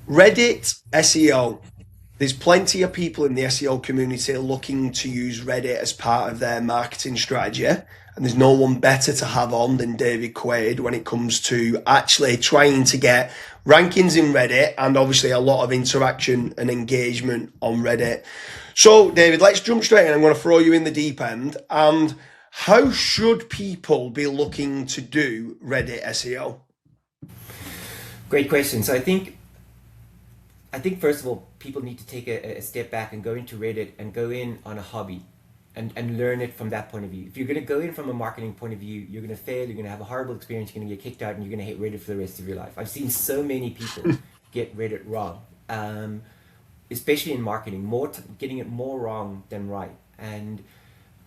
Reddit SEO. There's plenty of people in the SEO community looking to use Reddit as part of their marketing strategy. And there's no one better to have on than David Quaid when it comes to actually trying to get rankings in Reddit and obviously a lot of interaction and engagement on Reddit. So, David, let's jump straight in. I'm going to throw you in the deep end. And how should people be looking to do Reddit SEO? Great question. So I think first of all, people need to take a step back and go into Reddit and go in on a hobby and learn it from that point of view. If you're going to go in from a marketing point of view, you're going to fail, you're going to have a horrible experience, you're going to get kicked out, and you're going to hate Reddit for the rest of your life. I've seen so many people get Reddit wrong, especially in marketing, getting it more wrong than right. And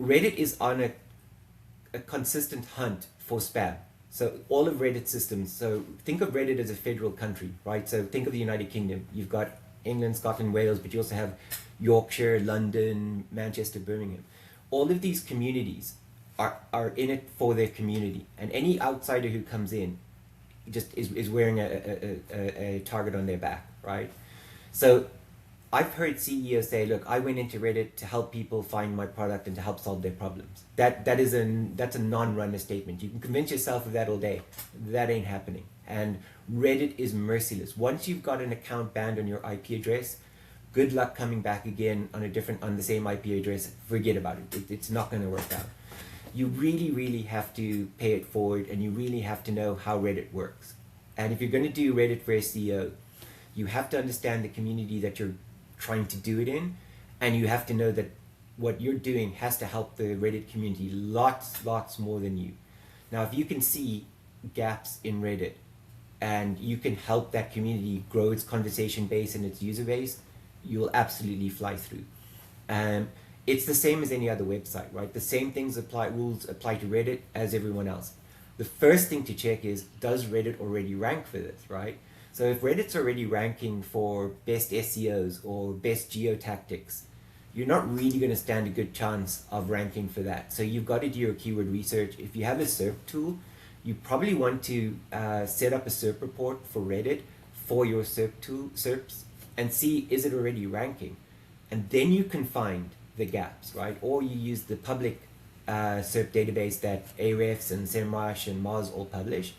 Reddit is on a consistent hunt for spam. So all of Reddit systems, so think of Reddit as a federal country, right? So think of the United Kingdom. You've got England, Scotland, Wales, but you also have Yorkshire, London, Manchester, Birmingham. All of these communities are in it for their community. And any outsider who comes in just is wearing a target on their back, right? So I've heard CEOs say, "Look, I went into Reddit to help people find my product and to help solve their problems." That's a non-runner statement. You can convince yourself of that all day. That ain't happening. And Reddit is merciless. Once you've got an account banned on your IP address, good luck coming back again on the same IP address. Forget about it. It's not going to work out. You really, really have to pay it forward, and you really have to know how Reddit works. And if you're going to do Reddit for SEO, you have to understand the community that you're trying to do it in, and you have to know that what you're doing has to help the Reddit community lots more than you. Now, if you can see gaps in Reddit and you can help that community grow its conversation base and its user base, you'll absolutely fly through. It's the same as any other website, right? The same rules apply to Reddit as everyone else. The first thing to check is, does Reddit already rank for this, right? So if Reddit's already ranking for best SEOs or best geotactics, you're not really going to stand a good chance of ranking for that. So you've got to do your keyword research. If you have a SERP tool, you probably want to set up a SERP report for Reddit for your SERPs and see, is it already ranking? And then you can find the gaps, right? Or you use the public SERP database that Ahrefs and SEMrush and Moz all publish,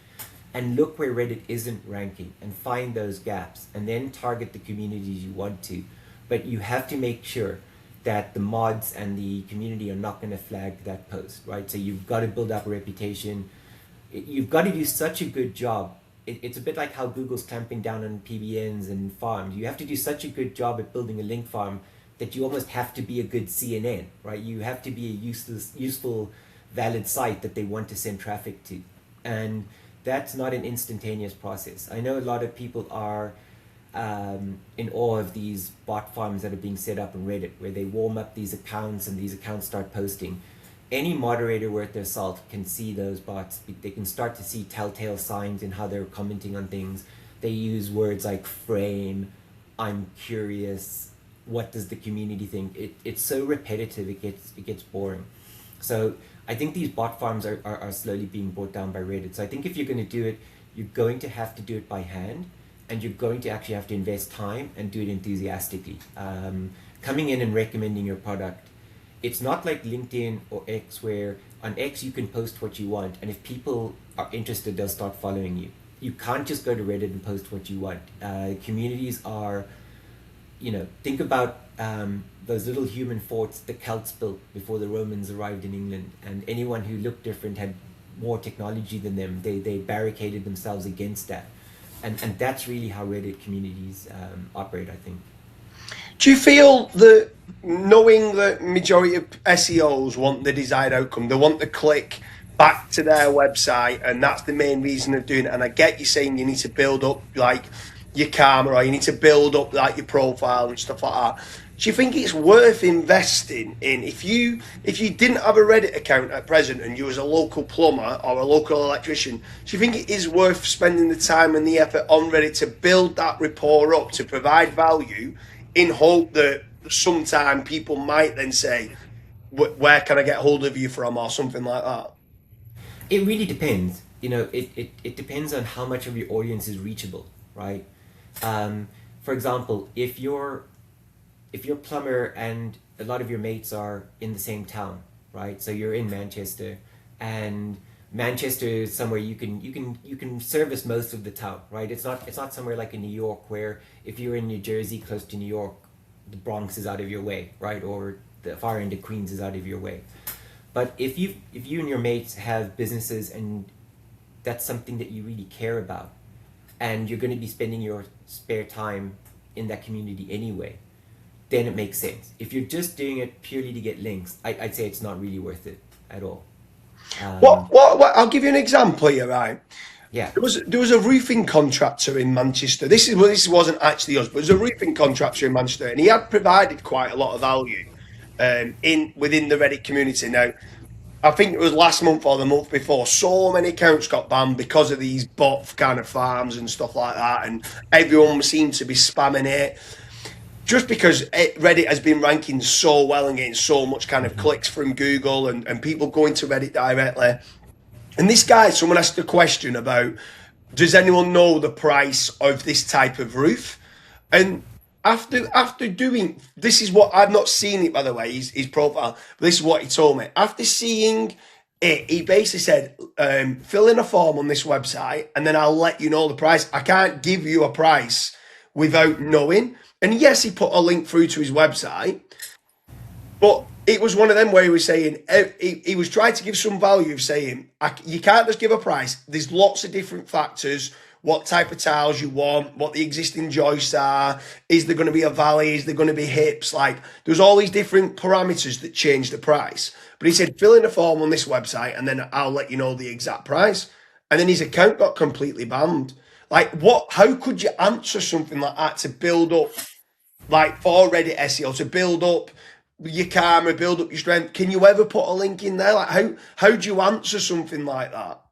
and look where Reddit isn't ranking and find those gaps and then target the communities you want to. But you have to make sure that the mods and the community are not going to flag that post, right? So you've got to build up a reputation. You've got to do such a good job. It's a bit like how Google's clamping down on PBNs and farms. You have to do such a good job at building a link farm that you almost have to be a good CNN, right? You have to be a useful, valid site that they want to send traffic to. And that's not an instantaneous process. I know a lot of people are in awe of these bot farms that are being set up on Reddit, where they warm up these accounts and these accounts start posting. Any moderator worth their salt can see those bots. They can start to see telltale signs in how they're commenting on things. They use words like frame, I'm curious, what does the community think? It's so repetitive, it gets boring. So I think these bot farms are slowly being brought down by Reddit. So I think if you're going to do it, you're going to have to do it by hand, and you're going to actually have to invest time and do it enthusiastically. Coming in and recommending your product. It's not like LinkedIn or X, where on X you can post what you want, and if people are interested, they'll start following you. You can't just go to Reddit and post what you want. Communities are, think about those little human forts the Celts built before the Romans arrived in England, and anyone who looked different had more technology than them. They barricaded themselves against that, and that's really how Reddit communities operate, I think. Do you feel that, knowing that majority of SEOs want the desired outcome, they want the click back to their website, and that's the main reason of doing it? And I get you saying you need to build up like your karma, or you need to build up like your profile and stuff like that. Do you think it's worth investing in, if you didn't have a Reddit account at present and you was a local plumber or a local electrician, do you think it is worth spending the time and the effort on Reddit to build that rapport up, to provide value, in hope that sometime people might then say, where can I get hold of you from, or something like that? It really depends. It depends on how much of your audience is reachable, right? for example, if you're plumber and a lot of your mates are in the same town, right? So you're in Manchester, and Manchester is somewhere you can service most of the town, right? It's not somewhere like in New York, where if you're in New Jersey close to New York, the Bronx is out of your way, right? Or the far end of Queens is out of your way. But if you and your mates have businesses and that's something that you really care about, and you're going to be spending your spare time in that community anyway, then it makes sense. If you're just doing it purely to get links, I'd say it's not really worth it at all. What? I'll give you an example here, right? Yeah. There was a roofing contractor in Manchester. This wasn't actually us, but there was a roofing contractor in Manchester, and he had provided quite a lot of value in within the Reddit community. Now, I think it was last month or the month before, so many accounts got banned because of these bot kind of farms and stuff like that, and everyone seemed to be spamming it. Just because Reddit has been ranking so well and getting so much kind of clicks from Google and people going to Reddit directly. And this guy, someone asked a question about, does anyone know the price of this type of roof? And after doing, this is what, I've not seen it by the way, his profile, but this is what he told me. After seeing it, he basically said, fill in a form on this website and then I'll let you know the price. I can't give you a price without knowing. And yes, he put a link through to his website, but it was one of them where he was saying, he was trying to give some value of saying, you can't just give a price. There's lots of different factors, what type of tiles you want, what the existing joists are, is there going to be a valley, is there going to be hips? Like, there's all these different parameters that change the price. But he said, fill in a form on this website and then I'll let you know the exact price. And then his account got completely banned. Like, how could you answer something like that to build up, like for Reddit SEO, to build up your karma, build up your strength? Can you ever put a link in there? Like, how do you answer something like that?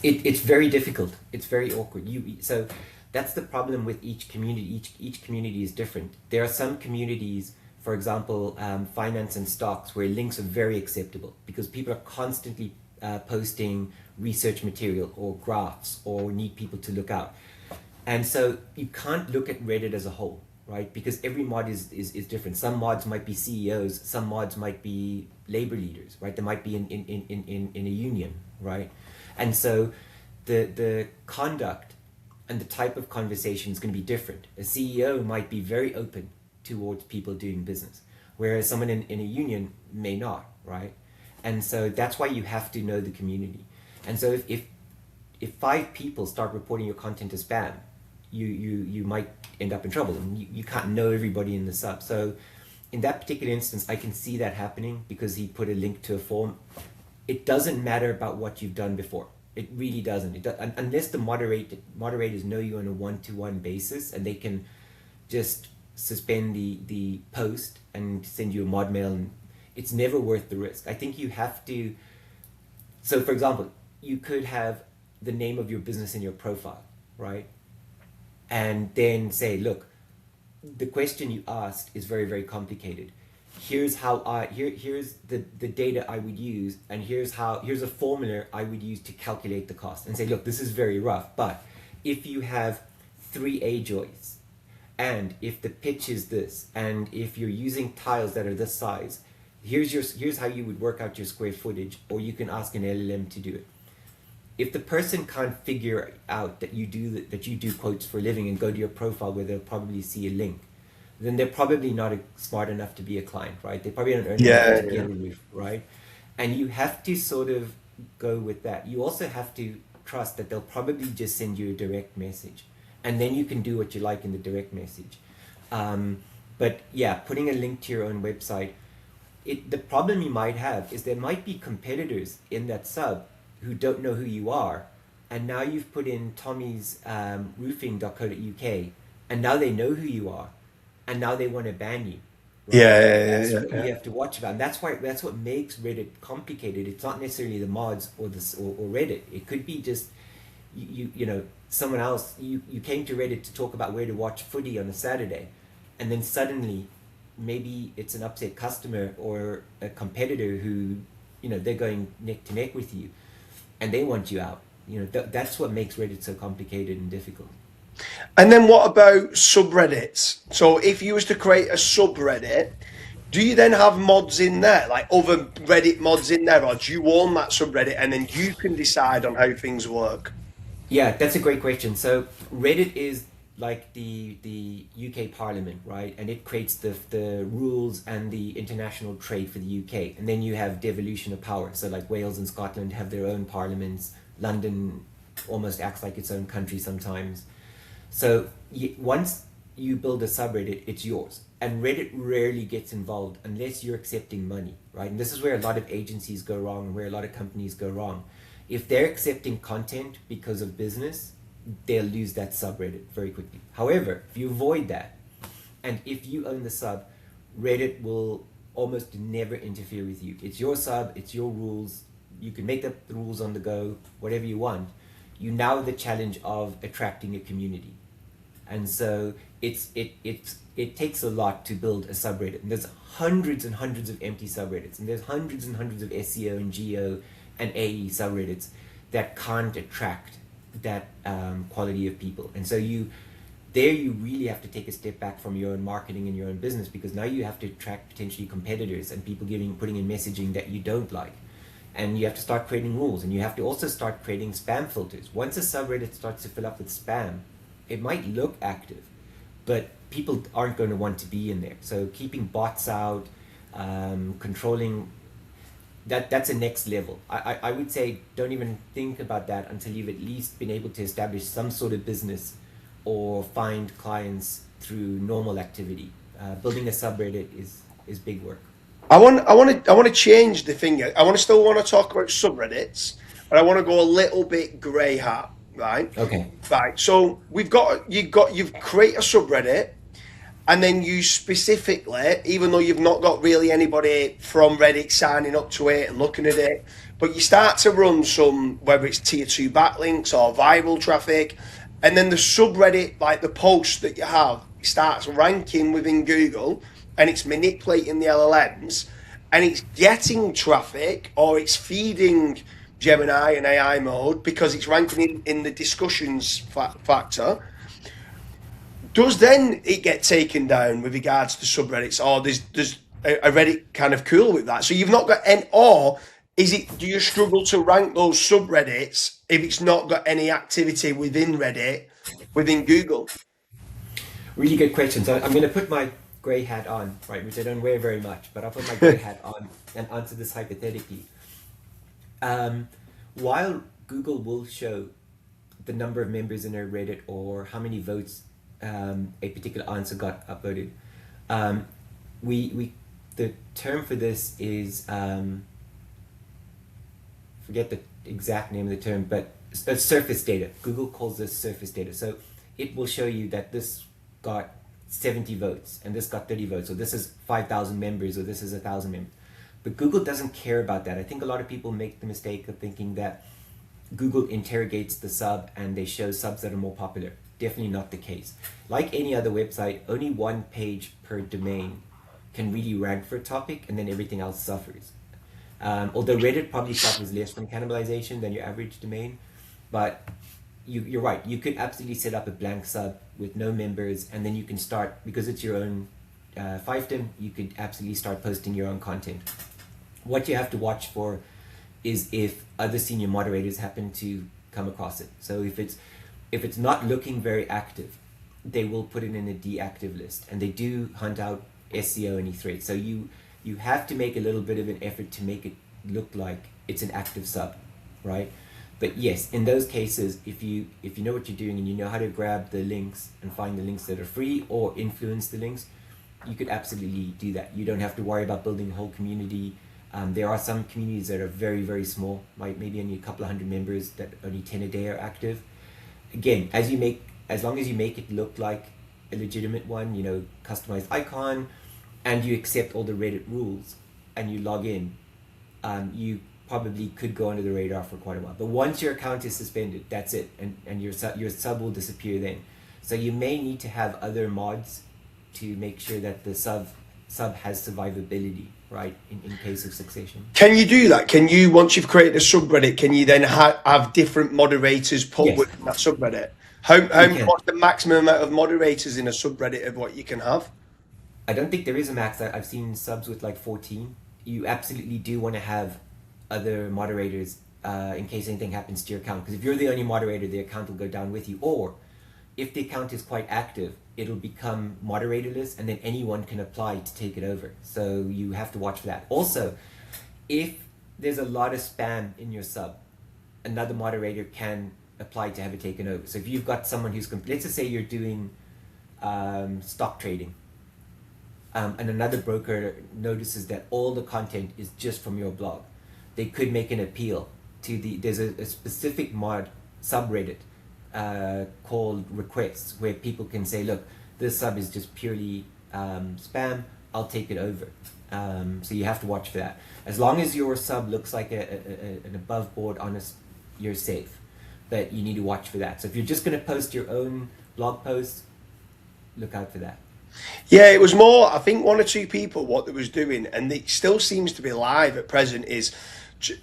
It's very difficult. It's very awkward. So that's the problem with each community. Each community is different. There are some communities, for example, finance and stocks, where links are very acceptable because people are constantly posting research material or graphs or need people to look out. And so you can't look at Reddit as a whole, right? Because every mod is different. Some mods might be CEOs, some mods might be labor leaders, right? They might be in a union, right? And so the conduct and the type of conversation is going to be different. A CEO might be very open towards people doing business, whereas someone in a union may not, right? And so that's why you have to know the community. And so if 5 people start reporting your content as spam, you might end up in trouble, and you can't know everybody in the sub. So in that particular instance, I can see that happening because he put a link to a form. It doesn't matter about what you've done before. It really doesn't. Unless the moderators know you on a one-to-one basis and they can just suspend the post and send you a mod mail, and it's never worth the risk. I think you have to. So for example, you could have the name of your business in your profile, right? And then say, look, the question you asked is very, very complicated. Here's how here's the data I would use, and here's a formula I would use to calculate the cost. And say, look, this is very rough, but if you have 3 A joists, and if the pitch is this, and if you're using tiles that are this size, here's how you would work out your square footage, or you can ask an LLM to do it. If the person can't figure out that you do quotes for a living and go to your profile where they'll probably see a link, then they're probably not smart enough to be a client, right? They probably don't earn enough to get a roof, right? And you have to sort of go with that. You also have to trust that they'll probably just send you a direct message, and then you can do what you like in the direct message. But yeah, putting a link to your own website, the problem you might have is there might be competitors in that sub who don't know who you are, and now you've put in Tommy's roofing.co.uk, and now they know who you are, and now they want to ban you. Right? That's what you have to watch about, and that's what makes Reddit complicated. It's not necessarily the mods or Reddit. It could be just you know, someone else. You came to Reddit to talk about where to watch footy on a Saturday, and then suddenly maybe it's an upset customer or a competitor who, you know, they're going neck to neck with you, and they want you out. You know, that's what makes Reddit so complicated and difficult. And then what about subreddits? So if you was to create a subreddit, do you then have mods in there, like other Reddit mods in there, or do you own that subreddit and then you can decide on how things work? Yeah, that's a great question. So Reddit is like the UK Parliament, right? And it creates the rules and the international trade for the UK. And then you have devolution of power. So like Wales and Scotland have their own parliaments. London almost acts like its own country sometimes. So once you build a subreddit, it's yours. And Reddit rarely gets involved unless you're accepting money, right? And this is where a lot of agencies go wrong and where a lot of companies go wrong. If they're accepting content because of business, they'll lose that subreddit very quickly. However, if you avoid that, and if you own the sub, Reddit will almost never interfere with you. It's your sub, it's your rules. You can make up the rules on the go, whatever you want. You now have the challenge of attracting a community. And so it takes a lot to build a subreddit. And there's hundreds and hundreds of empty subreddits. And there's hundreds and hundreds of SEO and GEO and AE subreddits that can't attract that quality of people. And so you really have to take a step back from your own marketing and your own business, because now you have to attract potentially competitors and people putting in messaging that you don't like. And you have to start creating rules, and you have to also start creating spam filters. Once a subreddit starts to fill up with spam, it might look active, but people aren't going to want to be in there. So keeping bots out, controlling that's a next level. I would say don't even think about that until you've at least been able to establish some sort of business or find clients through normal activity. Building a subreddit is big work. I want to change the thing. I still want to talk about subreddits, but I want to go a little bit grey hat, right? Okay. Right. So you've created a subreddit, and then you specifically, even though you've not got really anybody from Reddit signing up to it and looking at it, but you start to run some, whether it's tier 2 backlinks or viral traffic, and then the subreddit, like the post that you have, starts ranking within Google, and it's manipulating the LLMs, and it's getting traffic, or it's feeding Gemini and AI mode because it's ranking in the discussions factor. Does then it get taken down with regards to subreddits, or does a Reddit kind of cool with that? So you've not got any, or do you struggle to rank those subreddits if it's not got any activity within Reddit, within Google? Really good question. So I'm going to put my grey hat on, right, which I don't wear very much, but I'll put my grey hat on and answer this hypothetically. While Google will show the number of members in a Reddit or how many votes a particular answer got uploaded, the term for this is forget the exact name of the term, but surface data. Google calls this surface data. So it will show you that this got 70 votes and this got 30 votes, or this is 5,000 members, or this is 1,000 members. But Google doesn't care about that. I think a lot of people make the mistake of thinking that Google interrogates the sub and they show subs that are more popular. Definitely not the case. Like any other website, only one page per domain can really rank for a topic, and then everything else suffers. Although Reddit probably suffers less from cannibalization than your average domain, but you're right. You could absolutely set up a blank sub with no members, and then you can start, because it's your own fiefdom, you could absolutely start posting your own content. What you have to watch for is if other senior moderators happen to come across it. So if it's not looking very active, they will put it in a deactive list, and they do hunt out SEO any threats. So you have to make a little bit of an effort to make it look like it's an active sub, right? But yes, in those cases, if you know what you're doing and you know how to grab the links and find the links that are free or influence the links, you could absolutely do that. You don't have to worry about building a whole community. There are some communities that are very, very small, like maybe only a couple of hundred members, that only 10 a day are active. Again, as long as you make it look like a legitimate one, customized icon, and you accept all the Reddit rules and you log in, you probably could go under the radar for quite a while. But once your account is suspended, that's it, and your sub will disappear then. So you may need to have other mods to make sure that the sub has survivability, right, in case of succession. Can you do that? Can you, once you've created a subreddit, can you then have different moderators put Yes. with that subreddit? What's the maximum amount of moderators in a subreddit of what you can have? I don't think there is a max. I've seen subs with like 14. You absolutely do want to have other moderators in case anything happens to your account. Because if you're the only moderator, the account will go down with you. Or if the account is quite active, it'll become moderatorless, and then anyone can apply to take it over. So you have to watch for that. Also, if there's a lot of spam in your sub, another moderator can apply to have it taken over. So if you've got someone who's, let's just say you're doing stock trading, and another broker notices that all the content is just from your blog, they could make an appeal to there's a specific subreddit called requests, where people can say, look, this sub is just purely spam, I'll take it over. So you have to watch for that. As long as your sub looks like an above board honest, you're safe. But you need to watch for that. So if you're just going to post your own blog posts, look out for that. Yeah, it was more, I think one or two people, what they was doing, and it still seems to be live at present, is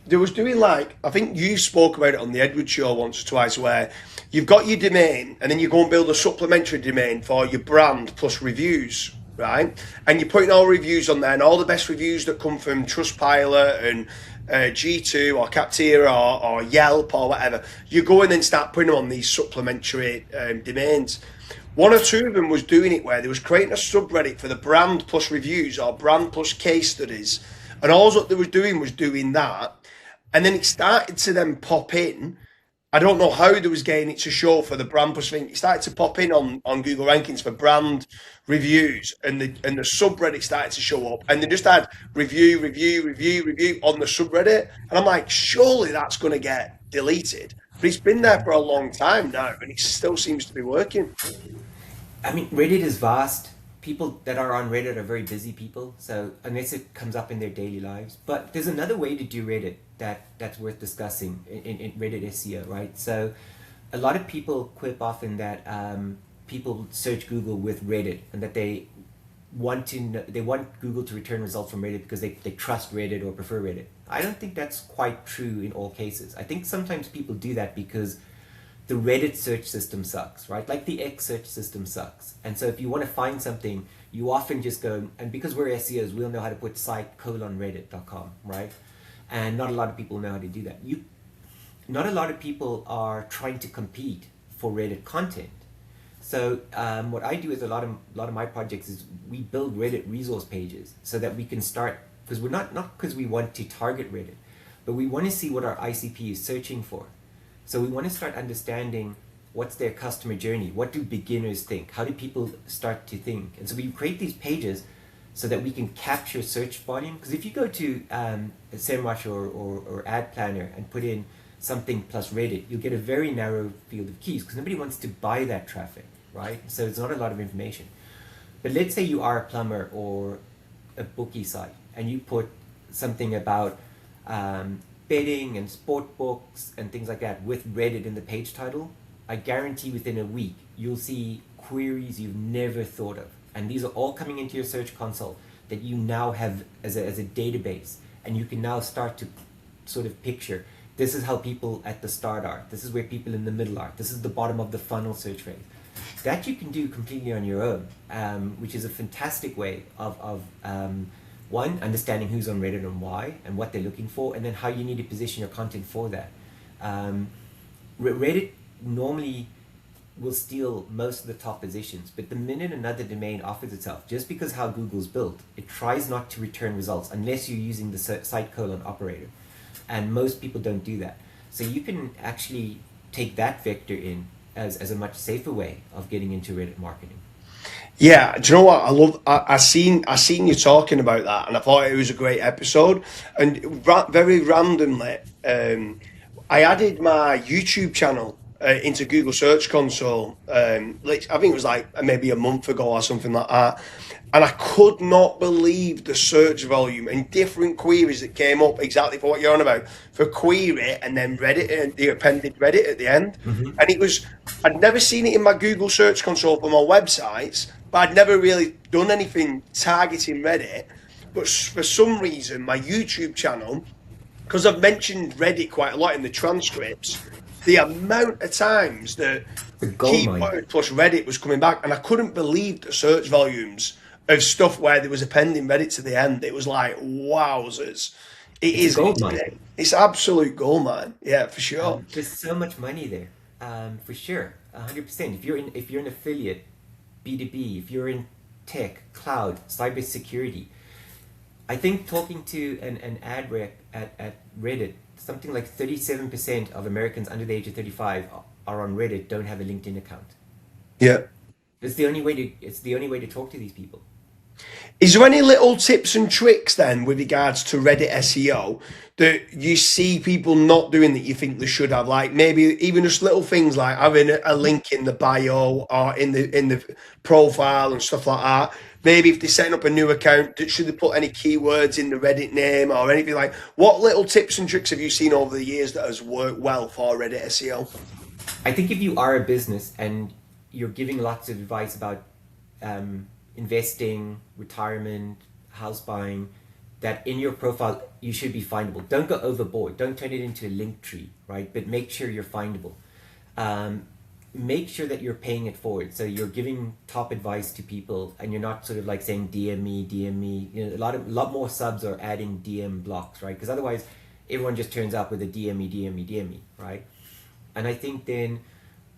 they was doing like, I think you spoke about it on the Edward show once or twice, where you've got your domain and then you go and build a supplementary domain for your brand plus reviews, right? And you're putting all reviews on there, and all the best reviews that come from Trustpilot and G2 or Captira or Yelp or whatever, you go in and start putting them on these supplementary domains. One or two of them was doing it where they was creating a subreddit for the brand plus reviews or brand plus case studies, and all what they was doing that, and then it started to then pop in. I don't know how they was getting it to show for the brand plus thing. It started to pop in on Google rankings for brand reviews, and the subreddit started to show up, and they just had review on the subreddit, and I'm like, surely that's going to get deleted. But it's been there for a long time now, and it still seems to be working. I mean, Reddit is vast. People that are on Reddit are very busy people, so unless it comes up in their daily lives. But there's another way to do Reddit that's worth discussing in Reddit SEO, right? So a lot of people quip often that people search Google with Reddit, and that they want Google to return results from Reddit because they trust Reddit or prefer Reddit. I don't think that's quite true in all cases. I think sometimes people do that because the Reddit search system sucks, right? Like the X search system sucks. And so if you want to find something, you often just go, and because we're SEOs, we'll know how to put site:/reddit.com, right? And not a lot of people know how to do that. Not a lot of people are trying to compete for Reddit content. So what I do is a lot of my projects is we build Reddit resource pages so that we can start, because we're not because we want to target Reddit, but we want to see what our ICP is searching for. So we want to start understanding what's their customer journey. What do beginners think? How do people start to think? And so we create these pages so that we can capture search volume. Because if you go to SEMrush or Ad Planner and put in something plus Reddit, you'll get a very narrow field of keys because nobody wants to buy that traffic, right? So it's not a lot of information. But let's say you are a plumber or a bookie site, and you put something about betting and sport books and things like that with Reddit in the page title. I guarantee within a week you'll see queries you've never thought of, and these are all coming into your search console that you now have as a database, and you can now start to sort of picture, this is how people at the start are, this is where people in the middle are, this is the bottom of the funnel search phrase. That you can do completely on your own, which is a fantastic way of one, understanding who's on Reddit and why, and what they're looking for, and then how you need to position your content for that. Reddit normally will steal most of the top positions, but the minute another domain offers itself, just because how Google's built, it tries not to return results unless you're using the site:/operator, and most people don't do that. So you can actually take that vector in as a much safer way of getting into Reddit marketing. Yeah, do you know what? I seen you talking about that, and I thought it was a great episode. And very randomly, I added my YouTube channel into Google Search Console. I think it was like maybe a month ago or something like that. And I could not believe the search volume and different queries that came up exactly for what you're on about, for query and then Reddit, and the appended Reddit at the end. Mm-hmm. And I'd never seen it in my Google Search Console for my websites, but I'd never really done anything targeting Reddit. But for some reason, my YouTube channel, because I've mentioned Reddit quite a lot in the transcripts, the amount of times that The gold mine. keyword plus Reddit was coming back, and I couldn't believe the search volumes of stuff where there was a pending Reddit to the end. It was like, wowzers. It's a gold mine. It's absolute gold mine. Yeah, for sure. There's so much money there, for sure, 100%. If you're an affiliate, B2B, if you're in tech, cloud, cybersecurity, I think talking to an ad rep at Reddit, something like 37% of Americans under the age of 35 are on Reddit, don't have a LinkedIn account. Yeah. It's the only way to talk to these people. Is there any little tips and tricks then with regards to Reddit SEO that you see people not doing that you think they should have? Like maybe even just little things like having a link in the bio or in the profile and stuff like that. Maybe if they're setting up a new account, should they put any keywords in the Reddit name or anything like? What little tips and tricks have you seen over the years that has worked well for Reddit SEO? I think if you are a business and you're giving lots of advice about investing, retirement, house buying, that in your profile you should be findable. Don't go overboard. Don't turn it into a link tree, right? But make sure you're findable. Make sure that you're paying it forward. So you're giving top advice to people, and you're not sort of like saying DM me, DM me. You know, a lot more subs are adding DM blocks, right? Because otherwise, everyone just turns up with a DM me, DM me, DM me, right? And I think then,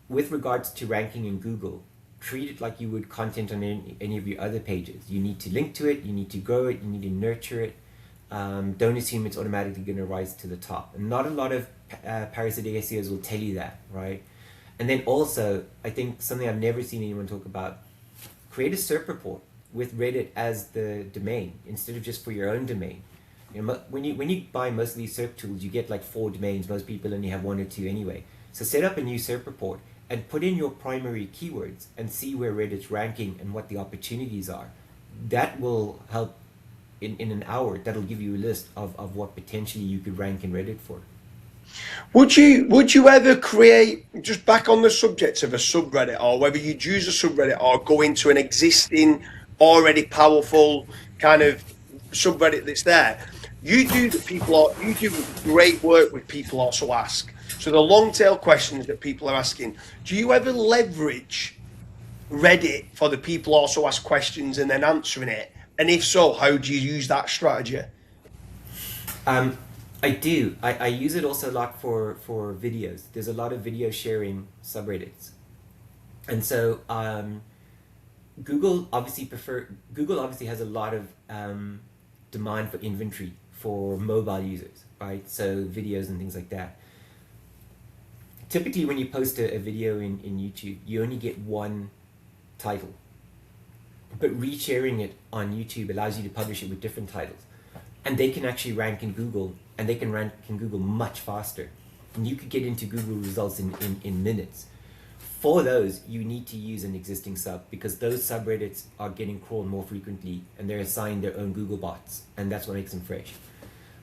with regards to ranking in Google, treat it like you would content on any of your other pages. You need to link to it, you need to grow it, you need to nurture it. Don't assume it's automatically going to rise to the top. And not a lot of Parasite SEOs will tell you that, right? And then also, I think something I've never seen anyone talk about, create a SERP report with Reddit as the domain instead of just for your own domain. You know, when you buy most of these SERP tools, you get like 4 domains. Most people only have 1 or 2 anyway. So set up a new SERP report and put in your primary keywords and see where Reddit's ranking and what the opportunities are. That will help in an hour. That'll give you a list of what potentially you could rank in Reddit for. Would you ever create, just back on the subject of a subreddit, or whether you'd use a subreddit or go into an existing, already powerful kind of subreddit that's there? You do great work with People Also Ask. So the long tail questions that people are asking, do you ever leverage Reddit for the People Also Ask questions and then answering it? And if so, how do you use that strategy? I do. I use it also a lot for videos. There's a lot of video sharing subreddits. And so Google obviously has a lot of demand for inventory for mobile users, right? So videos and things like that. Typically when you post a video in YouTube, you only get one title. But resharing it on YouTube allows you to publish it with different titles. And they can actually rank in Google, and they can rank in Google much faster. And you could get into Google results in minutes. For those, you need to use an existing sub, because those subreddits are getting crawled more frequently, and they're assigned their own Google bots, and that's what makes them fresh.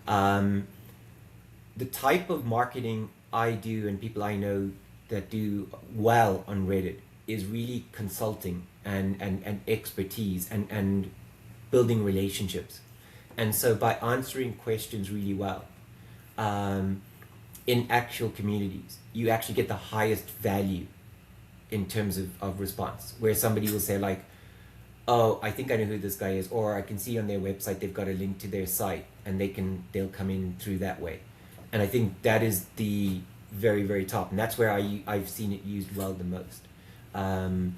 The type of marketing I do and people I know that do well on Reddit is really consulting and expertise and building relationships. And so by answering questions really well in actual communities, you actually get the highest value in terms of response, where somebody will say like, oh, I think I know who this guy is, or I can see on their website they've got a link to their site, and they'll come in through that way. And I think that is the very, very top, and that's where I've seen it used well the most. And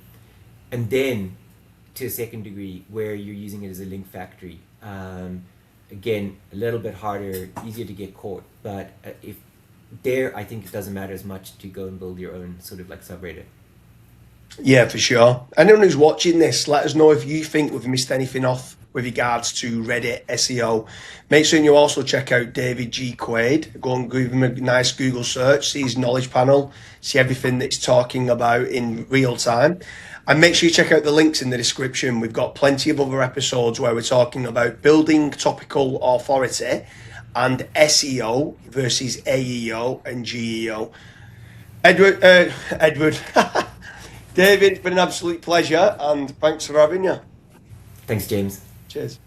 then to a second degree, where you're using it as a link factory. Again, a little bit harder, easier to get caught, but I think it doesn't matter as much to go and build your own sort of like subreddit. Yeah, for sure. Anyone who's watching this, let us know if you think we've missed anything off with regards to Reddit SEO. Make sure you also check out David G Quaid. Go and give him a nice Google search, see his knowledge panel, see everything that he's talking about in real time. And make sure you check out the links in the description. We've got plenty of other episodes where we're talking about building topical authority and SEO versus AEO and GEO. Edward, David, it's been an absolute pleasure, and thanks for having you. Thanks, James. Cheers.